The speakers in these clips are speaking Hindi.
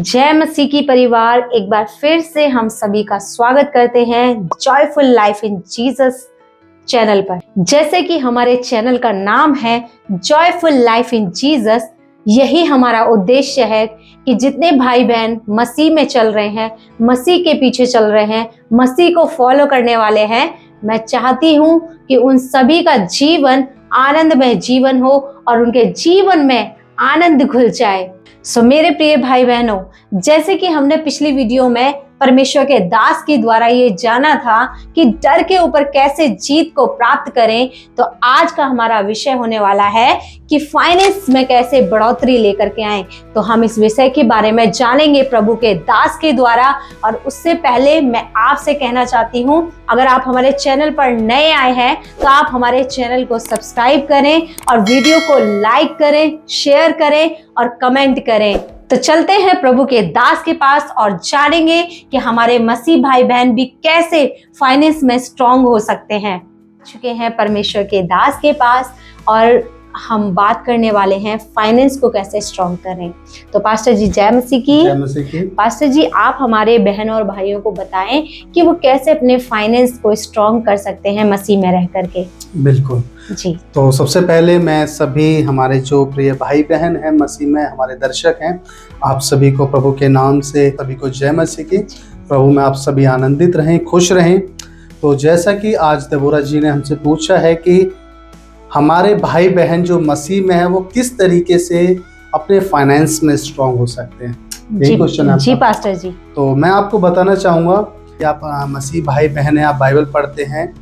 जय मसीह की परिवार, एक बार फिर से हम सभी का स्वागत करते हैं joyful life in Jesus channel पर। जैसे कि हमारे चैनल का नाम है जॉयफुल लाइफ इन जीसस, यही हमारा उद्देश्य है कि जितने भाई बहन मसीह में चल रहे हैं, मसीह के पीछे चल रहे हैं, मसीह को फॉलो करने वाले हैं, मैं चाहती हूँ कि उन सभी का जीवन आनंदमय जीवन हो और उनके जीवन में आनंद घुल जाए। सो मेरे प्रिय भाई बहनों, जैसे कि हमने पिछली वीडियो में परमेश्वर के दास के द्वारा ये जाना था कि डर के ऊपर कैसे जीत को प्राप्त करें, तो आज का हमारा विषय होने वाला है कि फाइनेंस में कैसे बढ़ोतरी लेकर के आए। तो हम इस विषय के बारे में जानेंगे प्रभु के दास के द्वारा। और उससे पहले मैं आपसे कहना चाहती हूँ, अगर आप हमारे चैनल पर नए आए हैं तो आप हमारे चैनल को सब्सक्राइब करें और वीडियो को लाइक करें, शेयर करें और कमेंट करें। तो चलते हैं प्रभु के दास के पास और जानेंगे कि हमारे मसीह भाई बहन भी कैसे फाइनेंस में स्ट्रांग हो सकते हैं। चुके हैं परमेश्वर के दास के पास और हम बात करने वाले हैं फाइनेंस को कैसे स्ट्रांग करें। तो पास्टर जी जय मसीह की। जय मसीह की। पास्टर जी, आप हमारे बहनों और भाइयों को बताएं कि वो कैसे अपने फाइनेंस को स्ट्रांग कर सकते हैं मसीह में रह करके। बिल्कुल जी। तो सबसे पहले मैं सभी हमारे जो प्रिय भाई बहन हैं मसीह में, हमारे दर्शक हैं, आप सभी को प्रभु के नाम से सभी को जय मसीह की। प्रभु में आप सभी आनंदित रहें, खुश रहें। तो जैसा कि आज देबोरा जी ने हमसे पूछा है कि हमारे भाई बहन जो मसीह में है वो किस तरीके से अपने फाइनेंस में स्ट्रांग हो सकते हैं, यही क्वेश्चन है। जी पास्टर जी। तो मैं आपको बताना चाहूँगा कि आप मसीह भाई बहन हैं, आप बाइबल पढ़ते हैं,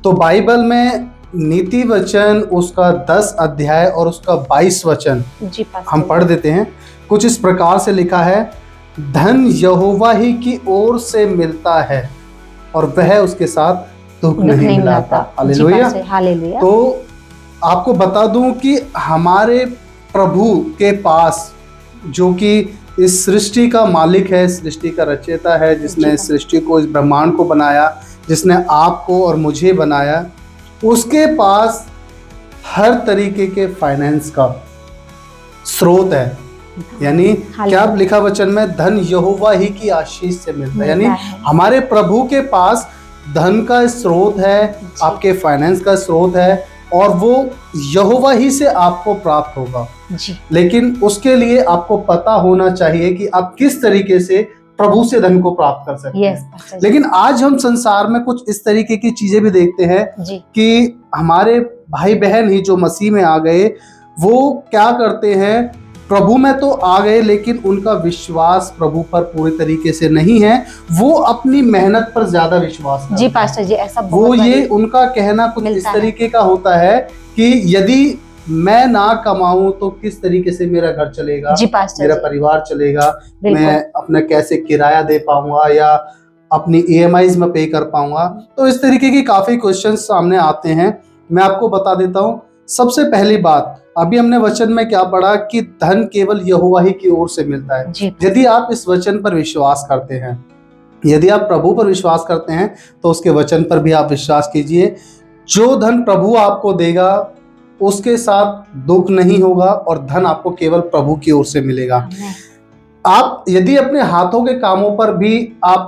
तो बाइबल में नीति वचन उसका 10 अध्याय और उसका 22 वचन हम पढ़ देते हैं। कुछ इस प्रकार से लिखा है, धन यहोवा ही की ओर से मिलता है और वह उसके साथ दुख नहीं मिलाता। हालेलुया। तो आपको बता दूं कि हमारे प्रभु के पास, जो कि इस सृष्टि का मालिक है, सृष्टि का रचयिता है, जिसने इस सृष्टि को, इस ब्रह्मांड को बनाया, जिसने आपको और मुझे बनाया, उसके पास हर तरीके के फाइनेंस का स्रोत है। यानी क्या लिखा वचन में, धन यहोवा ही की आशीष से मिलता है। यानी हमारे प्रभु के पास धन का स्रोत है, आपके फाइनेंस का स्रोत है और वो यहोवा ही से आपको प्राप्त होगा जी। लेकिन उसके लिए आपको पता होना चाहिए कि आप किस तरीके से प्रभु से धन को प्राप्त कर सकते हैं। लेकिन आज हम संसार में कुछ इस तरीके की चीजें भी देखते हैं कि हमारे भाई बहन ही जो मसीह में आ गए, वो क्या करते हैं, प्रभु में तो आ गए लेकिन उनका विश्वास प्रभु पर पूरी तरीके से नहीं है। वो अपनी मेहनत पर ज्यादा विश्वास करते हैं। जी पास्टर जी, ऐसा वो ये उनका कहना कुछ इस तरीके का होता है कि यदि मैं ना कमाऊं तो किस तरीके से मेरा घर चलेगा, मेरा परिवार चलेगा, मैं अपना कैसे किराया दे पाऊंगा या अपनी EMIs में पे कर पाऊंगा। तो इस तरीके की काफी क्वेश्चन सामने आते हैं। मैं आपको बता देता हूँ। सबसे पहली बात, अभी हमने वचन में क्या पढ़ा कि धन केवल यहोवा ही की ओर से मिलता है। यदि आप इस वचन पर विश्वास करते हैं, यदि आप प्रभु पर विश्वास करते हैं, तो उसके वचन पर भी आप विश्वास कीजिए। जो धन प्रभु आपको देगा उसके साथ दुख नहीं होगा और धन आपको केवल प्रभु की ओर से मिलेगा। आप यदि अपने हाथों के कामों पर भी आप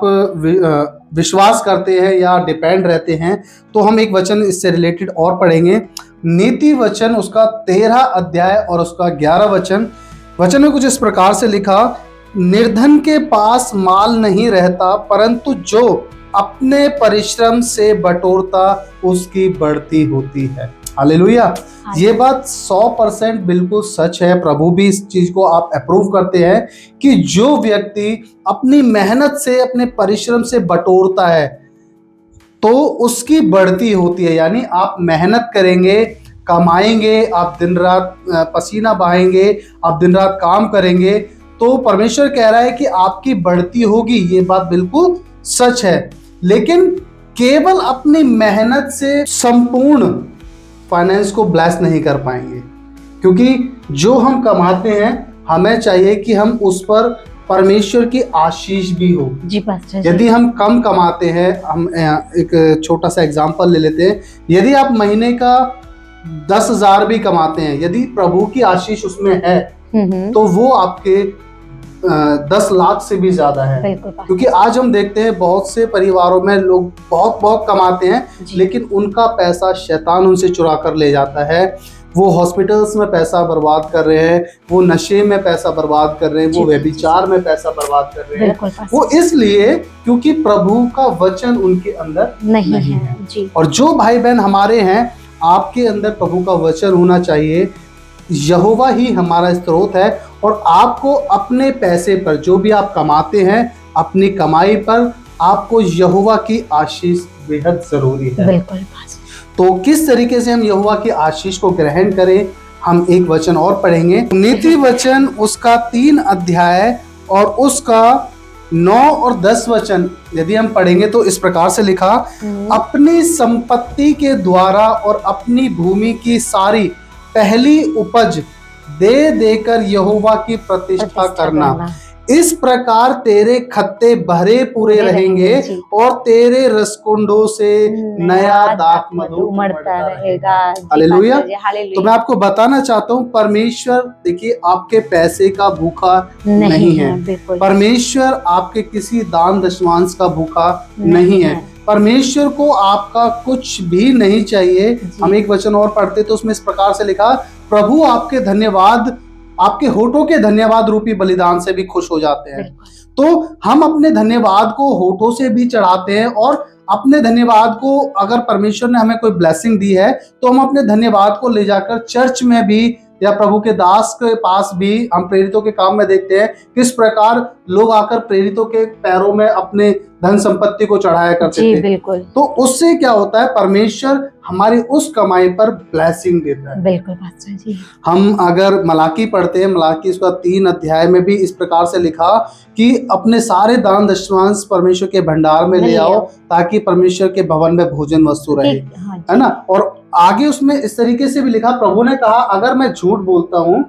विश्वास करते हैं या डिपेंड रहते हैं, तो हम एक वचन इससे रिलेटेड और पढ़ेंगे। नीति वचन उसका 13 अध्याय और उसका 11 वचन में कुछ इस प्रकार से लिखा, निर्धन के पास माल नहीं रहता, परंतु जो अपने परिश्रम से बटोरता उसकी बढ़ती होती है। हालेलुया। ये बात 100% बिल्कुल सच है। प्रभु भी इस चीज को आप अप्रूव करते हैं कि जो व्यक्ति अपनी मेहनत से, अपने परिश्रम से बटोरता है तो उसकी बढ़ती होती है। यानी आप मेहनत करेंगे, कमाएंगे, आप दिन रात पसीना बहाएंगे, आप दिन रात काम करेंगे, तो परमेश्वर कह रहा है कि आपकी बढ़ती होगी। ये बात बिल्कुल सच है। लेकिन केवल अपनी मेहनत से संपूर्ण फाइनेंस को ब्लेस नहीं कर पाएंगे, क्योंकि जो हम कमाते हैं हमें चाहिए कि हम उस पर परमेश्वर की आशीष भी हो। जी पास्टर। यदि हम कम कमाते हैं, हम एक छोटा सा एग्जांपल ले लेते हैं, यदि आप महीने का 10,000 भी कमाते हैं, यदि प्रभु की आशीष उसमें है तो वो आपके 10 लाख से भी ज्यादा है। बिल्कुल पास्टर। क्योंकि आज हम देखते हैं बहुत से परिवारों में लोग बहुत बहुत कमाते हैं, लेकिन उनका पैसा शैतान उनसे चुरा कर ले जाता है। वो हॉस्पिटल्स में पैसा बर्बाद कर रहे हैं, वो नशे में पैसा बर्बाद कर रहे हैं, वो व्यभिचार में पैसा बर्बाद कर रहे हैं। वो इसलिए क्योंकि प्रभु का वचन उनके अंदर नहीं है। जी। और जो भाई बहन हमारे हैं, आपके अंदर प्रभु का वचन होना चाहिए। यहोवा ही हमारा स्रोत है, और आपको अपने पैसे पर, जो भी आप कमाते हैं, अपनी कमाई पर आपको यहोवा की आशीष बेहद जरूरी है। बिल्कुल। तो किस तरीके से हम यहोवा की आशीष को ग्रहण करें, हम एक वचन और पढ़ेंगे। नीति वचन उसका 3 अध्याय और उसका 9 और 10 वचन यदि हम पढ़ेंगे तो इस प्रकार से लिखा, अपनी संपत्ति के द्वारा और अपनी भूमि की सारी पहली उपज दे देकर यहोवा की प्रतिष्ठा करना। इस प्रकार तेरे खत्ते भरे पूरे रहेंगे और तेरे रसकुंडों से नया दाख मधु उमड़ता रहेगा। हालेलुया। तो मैं आपको बताना चाहता हूँ, परमेश्वर देखिए आपके पैसे का भूखा नहीं है। परमेश्वर आपके किसी दान दशमांश का भूखा नहीं है। परमेश्वर को आपका कुछ भी नहीं चाहिए। हम एक वचन और पढ़ते तो उसमें इस प्रकार से लिखा, प्रभु आपके धन्यवाद, आपके होठों के धन्यवाद रूपी बलिदान से भी खुश हो जाते हैं। तो हम अपने धन्यवाद को होठों से भी चढ़ाते हैं, और अपने धन्यवाद को, अगर परमेश्वर ने हमें कोई ब्लेसिंग दी है तो हम अपने धन्यवाद को ले जाकर चर्च में भी या प्रभु के दास के पास भी, हम प्रेरितों के काम में देखते हैं किस प्रकार लोग आकर प्रेरितों के पैरों में अपने धन संपत्ति को चढ़ाया करते थे। बिल्कुल। तो उससे क्या होता है, परमेश्वर हमारी उस कमाई पर ब्लेसिंग देता है। बिल्कुल पास्टर जी। हम अगर मलाकी पढ़ते हैं, मलाकी उसका 3 अध्याय में भी इस प्रकार से लिखा कि अपने सारे दान दशमांश परमेश्वर के भंडार में ले आओ, ताकि परमेश्वर के भवन में भोजन वस्तु रहे, है ना। और आगे उसमें इस तरीके से भी लिखा, प्रभु ने कहा, अगर मैं झूठ बोलता हूँ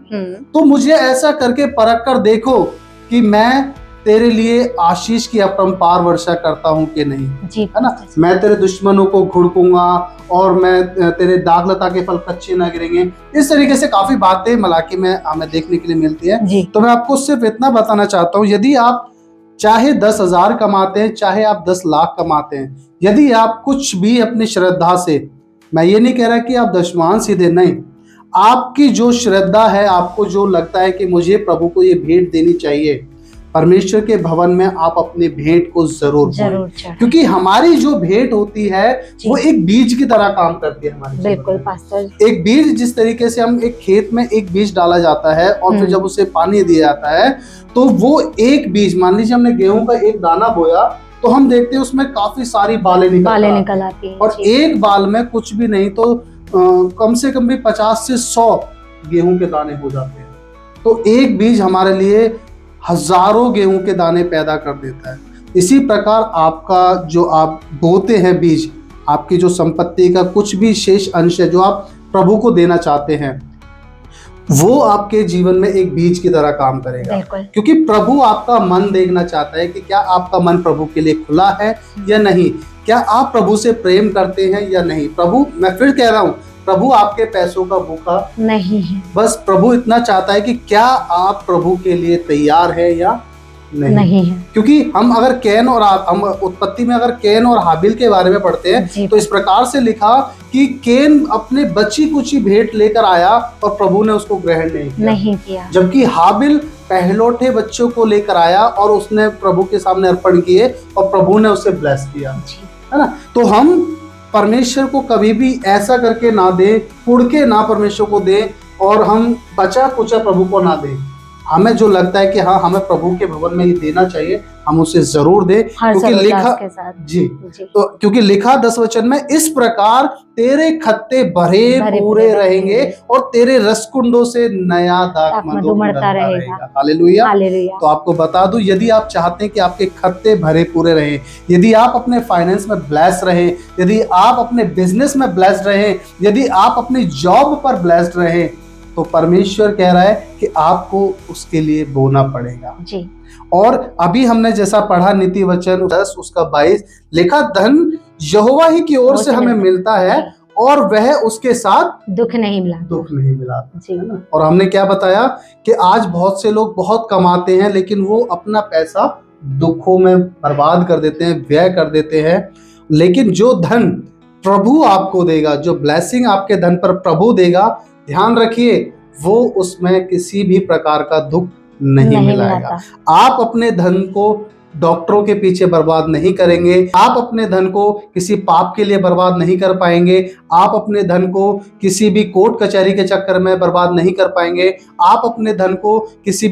तो मुझे ऐसा करके परख कर देखो कि मैं तेरे लिए आशीष की अपरंपार वर्षा करता हूँ कि नहीं, है ना। मैं तेरे दुश्मनों को घुड़कूंगा और मैं तेरे दागलता के फल कच्चे ना गिरेंगे। इस तरीके से काफी बातें मलाकी में हमें देखने के लिए मिलती है। तो मैं आपको सिर्फ इतना बताना चाहता हूँ, यदि आप चाहे 10,000 कमाते हैं, चाहे आप 10 लाख कमाते हैं, यदि आप कुछ भी अपनी श्रद्धा से, मैं ये नहीं कह रहा कि आप दशमांश ही दें, नहीं, आपकी जो श्रद्धा है, आपको जो लगता है कि मुझे प्रभु को ये भेंट देनी चाहिए, परमेश्वर के भवन में आप अपनी भेंट को जरूर क्योंकि हमारी जो भेंट होती है वो एक बीज की तरह काम करती है हमारी। बिल्कुल पास्टर। एक बीज, जिस तरीके से हम एक खेत में एक बीज डाला जाता है और फिर जब उसे पानी दिया जाता है तो वो एक बीज, मान लीजिए हमने गेहूं का एक दाना बोया तो हम देखते हैं उसमें काफी सारी बालें निकल आती हैं, और एक बाल में कुछ भी नहीं तो कम से कम भी 50 से 100 गेहूं के दाने हो जाते हैं। तो एक बीज हमारे लिए हजारों गेहूं के दाने पैदा कर देता है। इसी प्रकार आपका जो आप बोते हैं बीज, आपकी जो संपत्ति का कुछ भी शेष अंश है जो आप प्रभु को देना चाहते हैं, वो आपके जीवन में एक बीज की तरह काम करेगा। क्योंकि प्रभु आपका मन देखना चाहता है कि क्या आपका मन प्रभु के लिए खुला है या नहीं, क्या आप प्रभु से प्रेम करते हैं या नहीं। प्रभु, मैं फिर कह रहा हूँ, प्रभु आपके पैसों का भूखा नहीं है। बस प्रभु इतना चाहता है कि क्या आप प्रभु के लिए तैयार है या नहीं है। क्योंकि हम अगर कैन और हम उत्पत्ति में अगर कैन और हाबिल के बारे में पढ़ते हैं तो इस प्रकार से लिखा कि कैन अपने बची कुची भेंट लेकर आया और प्रभु ने उसको ग्रहण नहीं किया। जबकि हाबिल पहलौठे बच्चों को लेकर आया और उसने प्रभु के सामने अर्पण किए और प्रभु ने उसे ब्लेस किया, है ना। तो हम परमेश्वर को कभी भी ऐसा करके ना दे, पुड़ के ना परमेश्वर को दे और हम बचा कुचा प्रभु को ना दे। हमें जो लगता है कि हाँ हमें प्रभु के भवन में ये देना चाहिए, हम उसे जरूर दें, क्योंकि लिखा तो क्योंकि लिखा 10 वचन में, इस प्रकार तेरे खत्ते भरे पूरे रहेंगे और तेरे रसकुंडों से नया दाख मधु उमड़ता रहेगा। हालेलुया। तो आपको बता दूं, यदि आप चाहते हैं कि आपके खत्ते भरे पूरे रहें, यदि आप अपने फाइनेंस में ब्लेस रहें, यदि आप अपने बिजनेस में ब्लेस्ड रहें, यदि आप अपनी जॉब पर ब्लेस्ड रहें, तो परमेश्वर कह रहा है कि आपको उसके लिए बोना पड़ेगा जी। और अभी हमने जैसा पढ़ा नीति वचन 10 उसका 22 लिखा, धन यहोवा ही की ओर से हमें मिलता है और वह उसके साथ दुख नहीं मिलाता जी। है ना। और हमने क्या बताया कि आज बहुत से लोग बहुत कमाते हैं लेकिन वो अपना पैसा दुखों में बर्बाद कर देते हैं, व्यय कर देते हैं। लेकिन जो धन प्रभु आपको देगा, जो ब्लेसिंग आपके धन पर प्रभु देगा, ध्यान रखिए वो उसमें किसी भी प्रकार का दुख नहीं मिलाएगा। आप अपने धन को डॉक्टरों के पीछे बर्बाद नहीं करेंगे, आप अपने धन को किसी पाप के लिए बर्बाद नहीं कर पाएंगे, आप अपने धन को किसी भी कोर्ट कचहरी के चक्कर में बर्बाद नहीं कर पाएंगे, आप अपने धन को किसी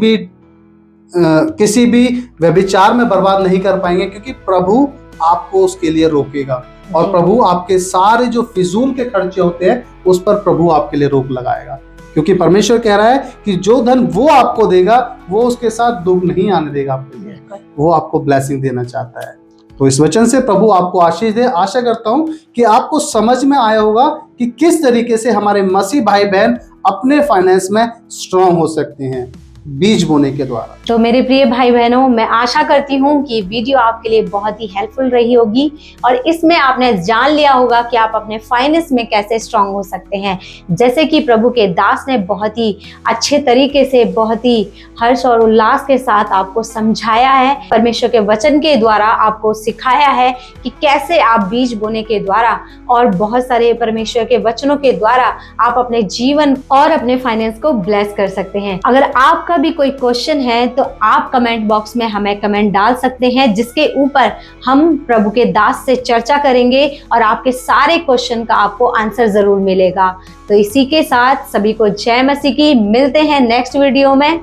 भी व्यभिचार में बर्बाद नहीं कर पाएंगे, क्योंकि प्रभु आपको उसके लिए रोकेगा और प्रभु आपके सारे जो फिजूल के खर्चे होते हैं उस पर प्रभु आपके लिए रोक लगाएगा। क्योंकि परमेश्वर कह रहा है कि जो धन वो आपको देगा वो उसके साथ दुख नहीं आने देगा आपके लिए, वो आपको ब्लेसिंग देना चाहता है। तो इस वचन से प्रभु आपको आशीष दे। आशा करता हूं कि आपको समझ में आया होगा कि किस तरीके से हमारे मसीह भाई बहन अपने फाइनेंस में स्ट्रांग हो सकते हैं बीज बोने के द्वारा। तो मेरे प्रिय भाई बहनों, मैं आशा करती हूँ कि वीडियो आपके लिए बहुत ही हेल्पफुल रही होगी और इसमें आपने जान लिया होगा कि आप अपने फाइनेंस में कैसे स्ट्रांग हो सकते हैं। जैसे कि प्रभु के दास ने बहुत ही अच्छे तरीके से, बहुत ही हर्ष और उल्लास के साथ आपको समझाया है, परमेश्वर के वचन के द्वारा आपको सिखाया है कि कैसे आप बीज बोने के द्वारा और बहुत सारे परमेश्वर के वचनों के द्वारा आप अपने जीवन और अपने फाइनेंस को ब्लेस कर सकते हैं। अगर आपका भी कोई क्वेश्चन है तो आप कमेंट बॉक्स में हमें कमेंट डाल सकते हैं, जिसके ऊपर हम प्रभु के दास से चर्चा करेंगे और आपके सारे क्वेश्चन का आपको आंसर जरूर मिलेगा। तो इसी के साथ सभी को जय मसीह की। मिलते हैं नेक्स्ट वीडियो में।